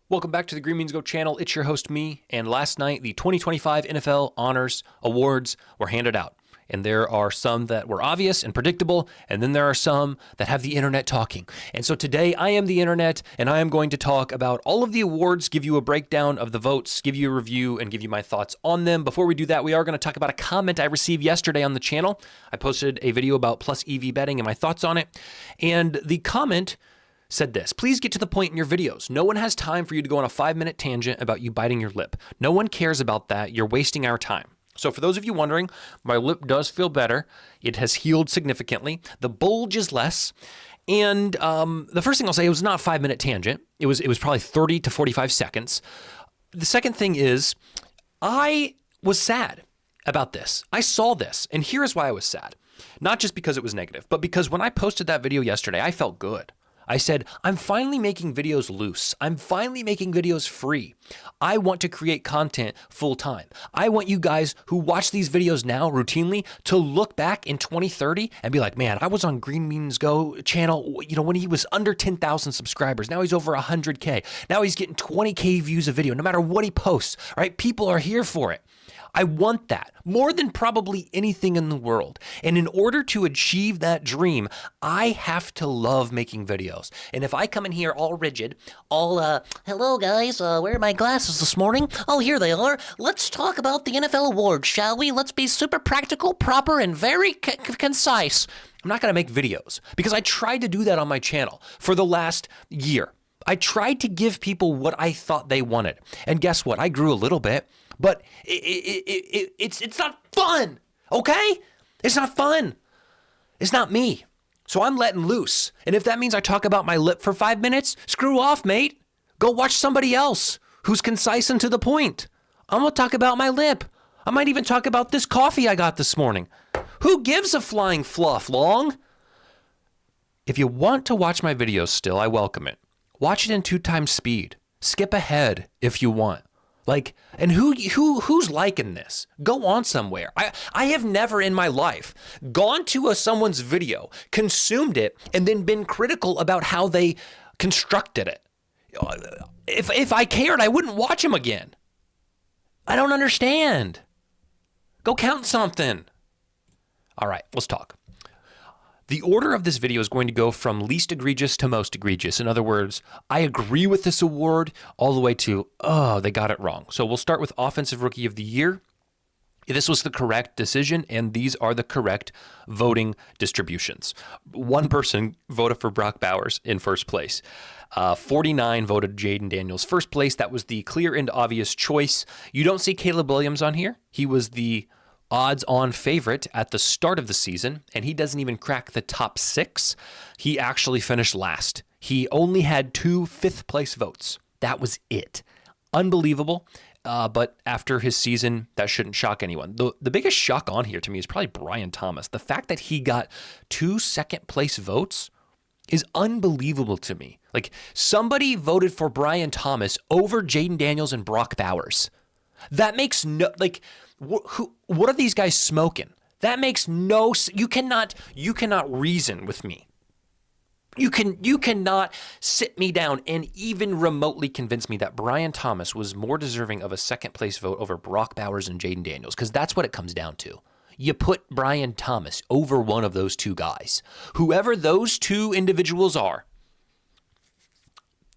Welcome back to the Green Means Go channel. It's your host, me, and last night the 2025 NFL Honors Awards were handed out. And there are some that were obvious and predictable, and then there are some that have the internet talking. And so today I am the internet, and I am going to talk about all of the awards, give you a breakdown of the votes, give you a review, and give you my thoughts on them. Before we do that, we are going to talk about a comment I received yesterday on the channel. I posted a video about plus EV betting and my thoughts on it. And the comment said this: please get to the point in your videos. No one has time for you to go on a 5-minute tangent about you biting your lip. No one cares about that. You're wasting our time. So for those of you wondering, my lip does feel better. It has healed significantly. The bulge is less. And the first thing I'll say, it was not a 5-minute tangent. It was probably 30 to 45 seconds. The second thing is, I was sad about this. I saw this, and here's why I was sad. Not just because it was negative, but because when I posted that video yesterday, I felt good. I said, I'm finally making videos loose. I'm finally making videos free. I want to create content full time. I want you guys who watch these videos now routinely to look back in 2030 and be like, man, I was on Green Means Go channel, when he was under 10,000 subscribers. Now he's over 100K. Now he's getting 20K views a video, no matter what he posts, right? People are here for it. I want that more than probably anything in the world. And in order to achieve that dream, I have to love making videos. And if I come in here all rigid, all, hello guys, where are my glasses this morning? Oh, here they are. Let's talk about the NFL awards, shall we? Let's be super practical, proper, and very concise. I'm not going to make videos because I tried to do that on my channel for the last year. I tried to give people what I thought they wanted. And guess what? I grew a little bit. But it's not fun, okay? It's not fun. It's not me. So I'm letting loose. And if that means I talk about my lip for 5 minutes, screw off, mate. Go watch somebody else who's concise and to the point. I'm going to talk about my lip. I might even talk about this coffee I got this morning. Who gives a flying fluff, Long? If you want to watch my videos still, I welcome it. Watch it in 2x speed. Skip ahead if you want. And who's liking this? Go on somewhere. I have never in my life gone to someone's video, consumed it, and then been critical about how they constructed it. If I cared, I wouldn't watch them again. I don't understand. Go count something. All right, let's talk. The order of this video is going to go from least egregious to most egregious. In other words, I agree with this award all the way to, oh, they got it wrong. So we'll start with Offensive Rookie of the Year. This was the correct decision, and these are the correct voting distributions. One person voted for Brock Bowers in first place. 49 voted Jaden Daniels first place. That was the clear and obvious choice. You don't see Caleb Williams on here. He was the odds-on favorite at the start of the season, and he doesn't even crack the top 6. He actually finished last. He only had 2 fifth-place votes. That was it. Unbelievable, but after his season, that shouldn't shock anyone. The biggest shock on here to me is probably Brian Thomas. The fact that he got 2 second-place votes is unbelievable to me. Somebody voted for Brian Thomas over Jaden Daniels and Brock Bowers. That makes no, what are these guys smoking? That makes no, you cannot reason with me. You cannot sit me down and even remotely convince me that Brian Thomas was more deserving of a second place vote over Brock Bowers and Jaden Daniels, because that's what it comes down to. You put Brian Thomas over one of those two guys. Whoever those two individuals are,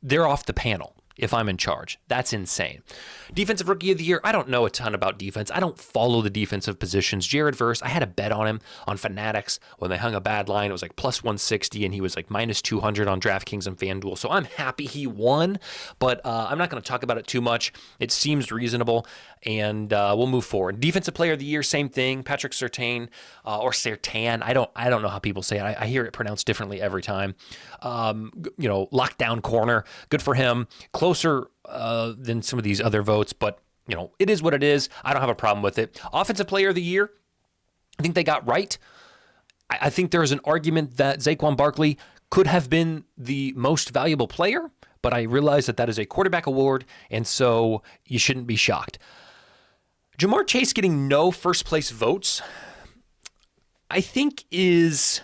they're off the panel. If I'm in charge. That's insane. Defensive Rookie of the Year, I don't know a ton about defense. I don't follow the defensive positions. Jared Verse, I had a bet on him on Fanatics when they hung a bad line. It was plus 160, and he was minus 200 on DraftKings and FanDuel. So I'm happy he won, but I'm not going to talk about it too much. It seems reasonable, and we'll move forward. Defensive Player of the Year, same thing. Patrick Surtain, or Surtain. I don't know how people say it. I hear it pronounced differently every time. Lockdown corner, good for him. Closer than some of these other votes, but it is what it is. I don't have a problem with it. Offensive Player of the Year, I think they got right. I think there is an argument that Saquon Barkley could have been the most valuable player, but I realize that is a quarterback award, and so you shouldn't be shocked. Jamar Chase getting no first place votes, I think is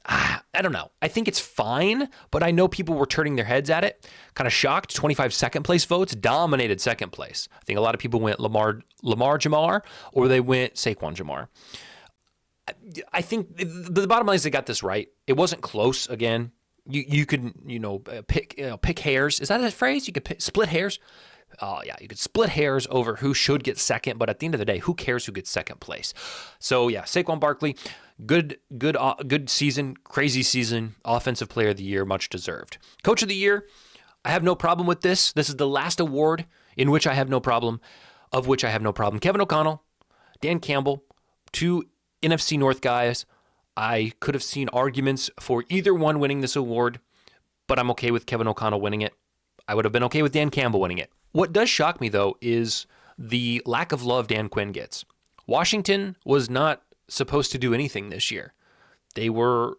I don't know. I think it's fine, but I know people were turning their heads at it. Kind of shocked. 25 second place votes dominated second place. I think a lot of people went Lamar Jamar, or they went Saquon Jamar. I think the bottom line is they got this right. It wasn't close again. You could pick hairs. Is that a phrase? You could split hairs. Oh yeah, you could split hairs over who should get second, but at the end of the day, who cares who gets second place? So yeah, Saquon Barkley, good season, crazy season, offensive player of the year, much deserved. Coach of the year, I have no problem with this. This is the last award in which I have no problem, Kevin O'Connell, Dan Campbell, two NFC North guys. I could have seen arguments for either one winning this award, but I'm okay with Kevin O'Connell winning it. I would have been okay with Dan Campbell winning it. What does shock me, though, is the lack of love Dan Quinn gets. Washington was not supposed to do anything this year. They were,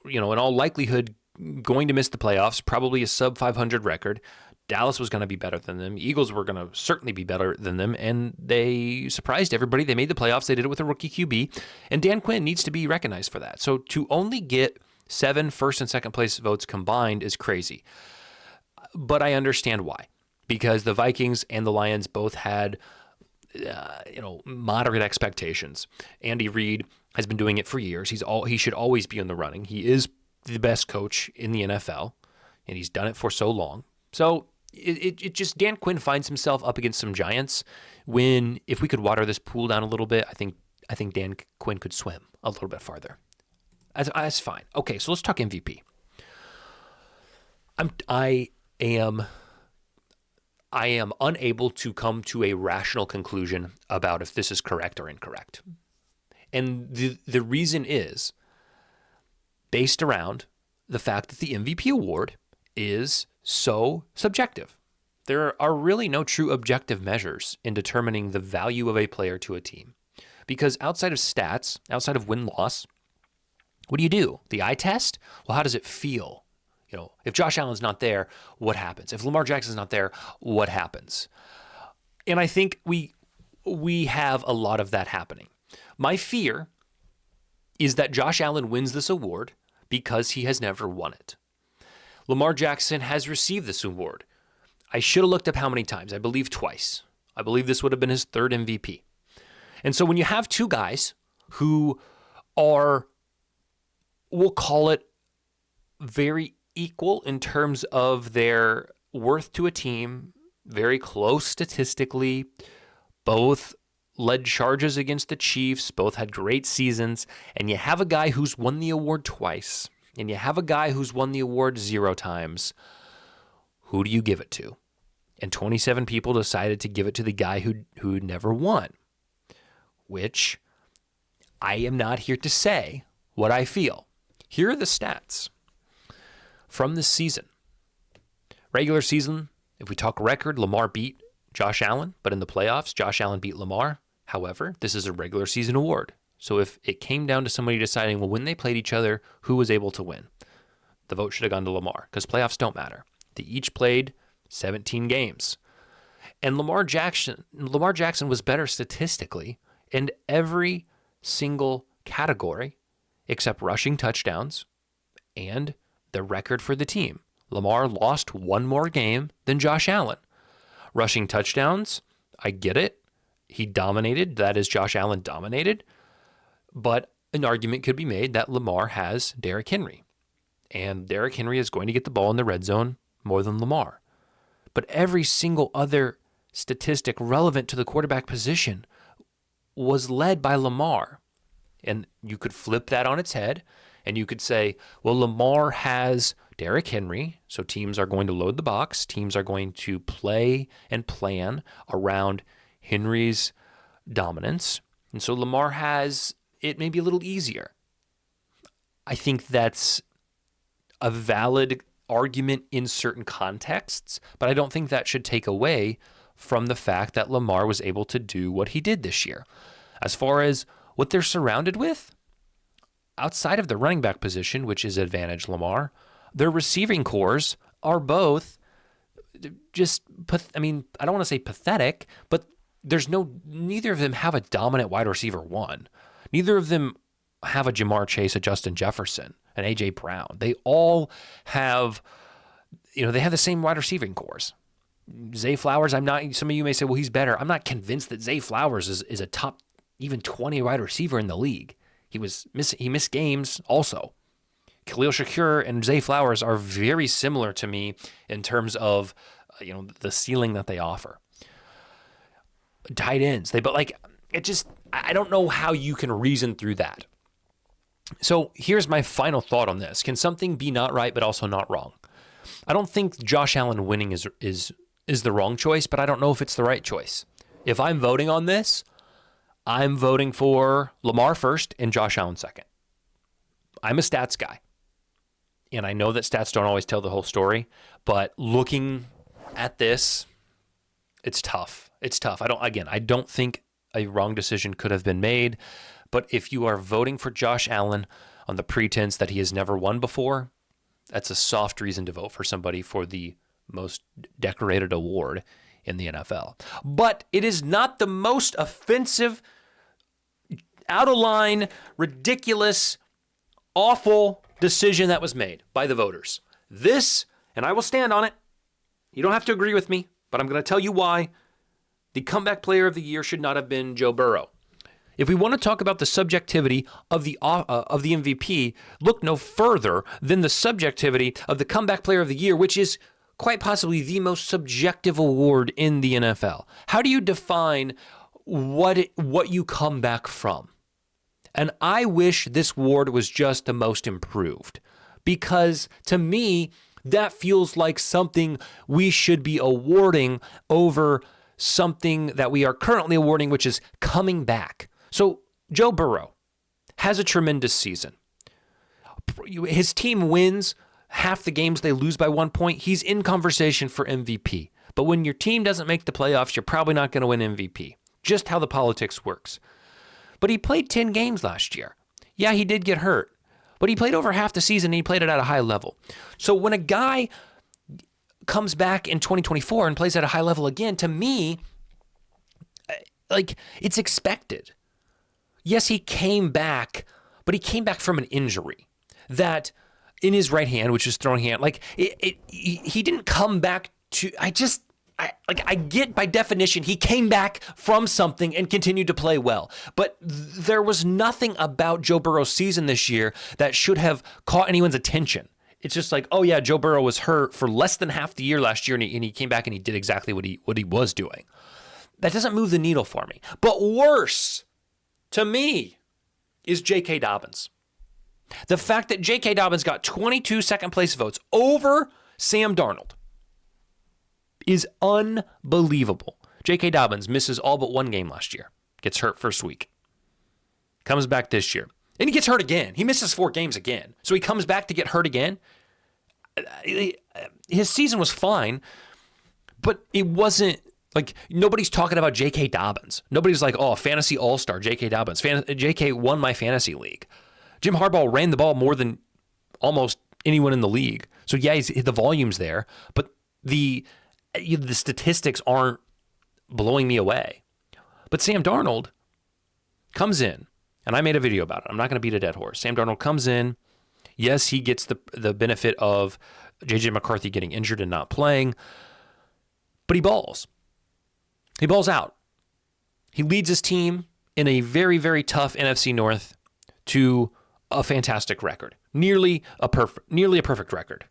in all likelihood, going to miss the playoffs, probably a sub 500 record. Dallas was going to be better than them. Eagles were going to certainly be better than them, and they surprised everybody. They made the playoffs. They did it with a rookie QB, and Dan Quinn needs to be recognized for that. So to only get 7 first and second place votes combined is crazy. But I understand why. Because the Vikings and the Lions both had, moderate expectations. Andy Reid has been doing it for years. He should always be in the running. He is the best coach in the NFL, and he's done it for so long. So it just Dan Quinn finds himself up against some giants. When if we could water this pool down a little bit, I think Dan Quinn could swim a little bit farther. That's fine. Okay, so let's talk MVP. I am unable to come to a rational conclusion about if this is correct or incorrect. And the reason is based around the fact that the MVP award is so subjective. There are really no true objective measures in determining the value of a player to a team. Because outside of stats, outside of win-loss, what do? The eye test? Well, how does it feel? If Josh Allen's not there, what happens? If Lamar Jackson's not there, what happens? And I think we have a lot of that happening. My fear is that Josh Allen wins this award because he has never won it. Lamar Jackson has received this award. I should have looked up how many times. I believe twice. I believe this would have been his third MVP. And so when you have two guys who are, we'll call it, very equal in terms of their worth to a team, very close statistically, both led charges against the Chiefs, both had great seasons, and you have a guy who's won the award twice, and you have a guy who's won the award 0 times, who do you give it to? And 27 people decided to give it to the guy who never won, which I am not here to say what I feel. Here are the stats from this season. Regular season, if we talk record, Lamar beat Josh Allen, but in the playoffs, Josh Allen beat Lamar. However, this is a regular season award. So if it came down to somebody deciding, well, when they played each other, who was able to win? The vote should have gone to Lamar, because playoffs don't matter. They each played 17 games. And Lamar Jackson was better statistically in every single category except rushing touchdowns and the record for the team. Lamar lost one more game than Josh Allen. Rushing touchdowns, I get it. He dominated. That is, Josh Allen dominated. But an argument could be made that Lamar has Derrick Henry. And Derrick Henry is going to get the ball in the red zone more than Lamar. But every single other statistic relevant to the quarterback position was led by Lamar. And you could flip that on its head, and you could say, well, Lamar has Derrick Henry, so teams are going to load the box. Teams are going to play and plan around Henry's dominance. And so Lamar has it maybe a little easier. I think that's a valid argument in certain contexts, but I don't think that should take away from the fact that Lamar was able to do what he did this year. As far as what they're surrounded with, outside of the running back position, which is advantage Lamar, their receiving cores are both just, I don't want to say pathetic, but neither of them have a dominant wide receiver one. Neither of them have a Jamar Chase, a Justin Jefferson, an A.J. Brown. They all have, they have the same wide receiving cores. Zay Flowers, some of you may say, well, he's better. I'm not convinced that Zay Flowers is a top even 20 wide receiver in the league. He missed games also. Khalil Shakir and Zay Flowers are very similar to me in terms of, the ceiling that they offer. Tight ends, I don't know how you can reason through that. So here's my final thought on this. Can something be not right but also not wrong? I don't think Josh Allen winning is the wrong choice, but I don't know if it's the right choice. If I'm voting on this, I'm voting for Lamar first and Josh Allen second. I'm a stats guy, and I know that stats don't always tell the whole story, but looking at this, it's tough. It's tough. I don't think a wrong decision could have been made, but if you are voting for Josh Allen on the pretense that he has never won before, that's a soft reason to vote for somebody for the most decorated award in the NFL. But it is not the most offensive, out of line, ridiculous, awful decision that was made by the voters. This, and I will stand on it, you don't have to agree with me, but I'm going to tell you why the comeback player of the year should not have been Joe Burrow. If we want to talk about the subjectivity of the MVP, look no further than the subjectivity of the comeback player of the year, which is quite possibly the most subjective award in the NFL. How do you define what you come back from? And I wish this award was just the most improved, because to me, that feels like something we should be awarding over something that we are currently awarding, which is coming back. So Joe Burrow has a tremendous season. His team wins half the games, they lose by 1 point. He's in conversation for MVP. But when your team doesn't make the playoffs, you're probably not going to win MVP. Just how the politics works. But he played 10 games last year. Yeah, he did get hurt, but he played over half the season and he played it at a high level. So when a guy comes back in 2024 and plays at a high level again, to me, it's expected. Yes, he came back, but he came back from an injury that in his right hand, which is throwing hand, he didn't come back to, I get by definition, he came back from something and continued to play well. But there was nothing about Joe Burrow's season this year that should have caught anyone's attention. It's just like, oh yeah, Joe Burrow was hurt for less than half the year last year, and he came back and he did exactly what he was doing. That doesn't move the needle for me. But worse, to me, is J.K. Dobbins. The fact that J.K. Dobbins got 22 second-place votes over Sam Darnold is unbelievable. J.K. Dobbins misses all but one game last year. Gets hurt first week. Comes back this year. And he gets hurt again. He misses 4 games again. So he comes back to get hurt again. His season was fine, but it wasn't like nobody's talking about J.K. Dobbins. Nobody's like, oh, fantasy all-star J.K. Dobbins. J.K. won my fantasy league. Jim Harbaugh ran the ball more than almost anyone in the league. So yeah, the volume's there, but the statistics aren't blowing me away. But Sam Darnold comes in, and I made a video about it. I'm not going to beat a dead horse. Sam Darnold comes in. Yes, he gets the benefit of J.J. McCarthy getting injured and not playing, but he balls. He balls out. He leads his team in a very, very tough NFC North to a fantastic record. Nearly a perfect record.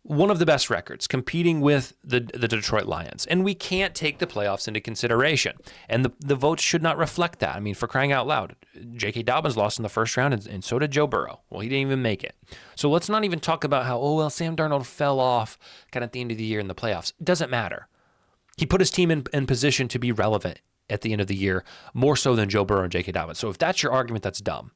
One of the best records, competing with the Detroit Lions. And we can't take the playoffs into consideration. And the votes should not reflect that. I mean, for crying out loud, J.K. Dobbins lost in the first round, and so did Joe Burrow. Well, he didn't even make it. So let's not even talk about how, Sam Darnold fell off kind of at the end of the year in the playoffs. It doesn't matter. He put his team in position to be relevant at the end of the year, more so than Joe Burrow and J.K. Dobbins. So if that's your argument, that's dumb.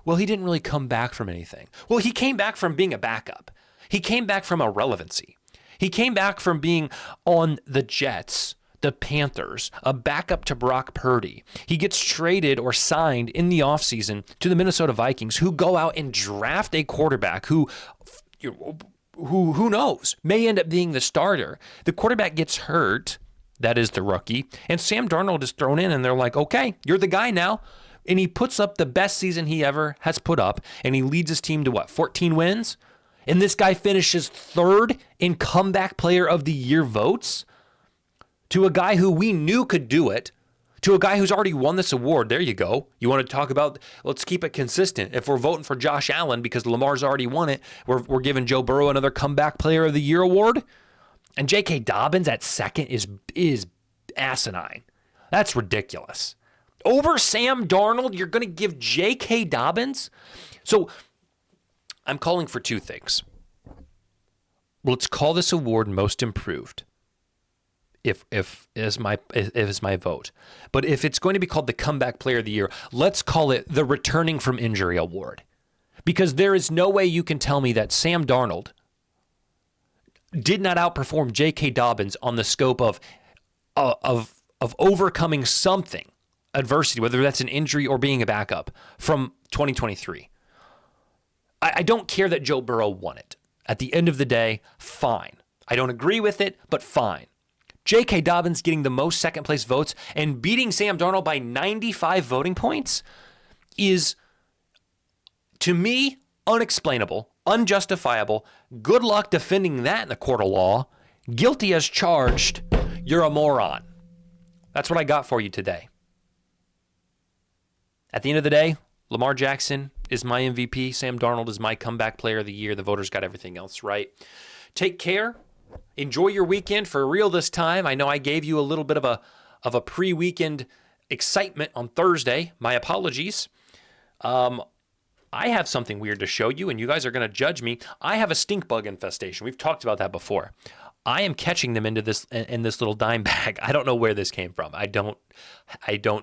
Well, he didn't really come back from anything. Well, he came back from being a backup. He came back from irrelevancy. He came back from being on the Jets, the Panthers, a backup to Brock Purdy. He gets traded or signed in the offseason to the Minnesota Vikings, who go out and draft a quarterback who knows, may end up being the starter. The quarterback gets hurt, that is the rookie, and Sam Darnold is thrown in, and they're like, okay, you're the guy now. and he puts up the best season he ever has put up, and he leads his team to what, 14 wins? And this guy finishes third in comeback player of the year votes to a guy who we knew could do it, to a guy who's already won this award. There you go. You want to talk about, let's keep it consistent. If we're voting for Josh Allen because Lamar's already won it, we're giving Joe Burrow another comeback player of the year award. And J.K. Dobbins at second is asinine. That's ridiculous. Over Sam Darnold, you're going to give J.K. Dobbins? So I'm calling for two things. Let's call this award most improved. If is my vote. But if it's going to be called the comeback player of the year, let's call it the returning from injury award. Because there is no way you can tell me that Sam Darnold did not outperform J.K. Dobbins on the scope of overcoming something, adversity, whether that's an injury or being a backup, from 2023. I don't care that Joe Burrow won it. At the end of the day, fine. I don't agree with it, but fine. J.K. Dobbins getting the most second place votes and beating Sam Darnold by 95 voting points is, to me, unexplainable, unjustifiable. Good luck defending that in the court of law. Guilty as charged. You're a moron. That's what I got for you today. At the end of the day, Lamar Jackson is my MVP. Sam Darnold is my comeback player of the year. The voters got everything else right. Take care. Enjoy your weekend for real this time. I know I gave you a little bit of a pre-weekend excitement on Thursday. My apologies. I have something weird to show you, and you guys are going to judge me. I have a stink bug infestation. We've talked about that before. I am catching them in this little dime bag. I don't know where this came from. I don't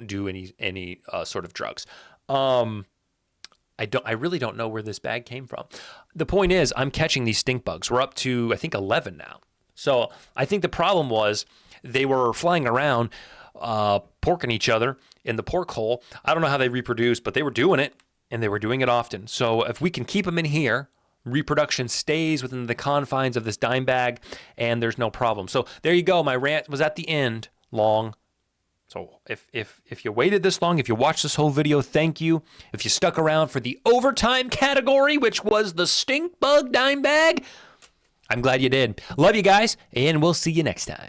do any sort of drugs. I really don't know where this bag came from. The point is, I'm catching these stink bugs. We're up to, I think, 11 now. So I think the problem was they were flying around, porking each other in the pork hole. I don't know how they reproduce, but they were doing it, and they were doing it often. So if we can keep them in here, reproduction stays within the confines of this dime bag, and there's no problem. So there you go. My rant was at the end, long. So if you waited this long, if you watched this whole video, thank you. If you stuck around for the overtime category, which was the stink bug dime bag, I'm glad you did. Love you guys, and we'll see you next time.